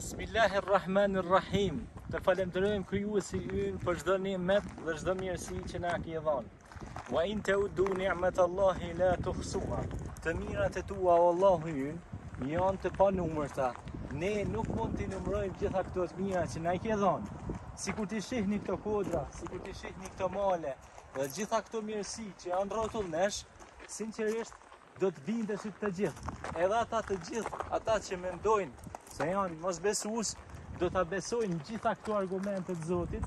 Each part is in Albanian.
Bismillahirrahmanirrahim. Të falenderojmë krijuesi ynë për çdo nimet dhe çdo mirësi që na ka dhënë. Wa in ta'uddu ni'matallahi la tuhsuha. Të mirat e tua o Allahu ynë janë të panumërta. Ne nuk mund t'i numërojmë gjitha këto të mira që na i ke dhënë. Sikur t'i shihni këto kodra, sikur t'i shihni këto male, dhe gjitha këto mirësi që janë rrotull nesh, sinqerisht do të bindeshit të gjithë. Edhe ata të gjithë, ata që mendojnë se janë mosbesues, do ta besojnë gjitha këto argumente të Zotit.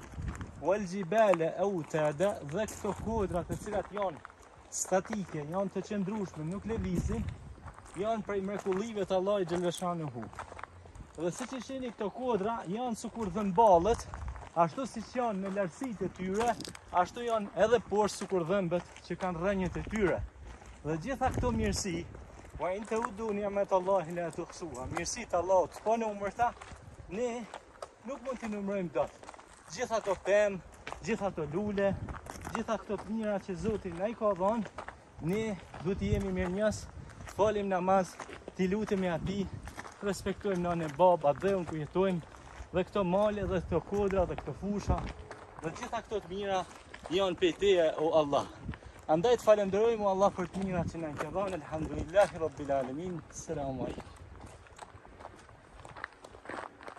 Wal jibala autada, dhe këto kodra të cilat janë statike, janë të qëndrueshme, nuk lëvizin, janë prej mrekullive të Allahut xhaleshanuhu. Dhe siç i shihni këto kodra, janë sikur dhëmballët, ashtu siç janë në lartësitë e tyre, ashtu janë edhe poshtë sikur dhëmbët që kanë rrënjët e tyre. Dhe gjitha këto mirësi, wa in ta'uddu ni'matallahi la tuhsuha, mirësitë Allahut pa numërta, ne nuk mund t'i numërojmë dot. Gjitha ato pemë, gjitha ato lule, gjitha këto të mira që Zoti na i ka dhënë, ne duhet të jemi mirënjohës, falim namaz, t'i lutemi atij, respektojmë nënën e baba dhe ku jetojmë, dhe këto male dhe këto kodra dhe këto fusha, dhe gjitha këto të mira janë prej teje o Allah. Andaj të falenderojmë Allah për të mirat që na i ka dhënë. Elhamdulillahi Rabbil Alamin. Selamun alejkum.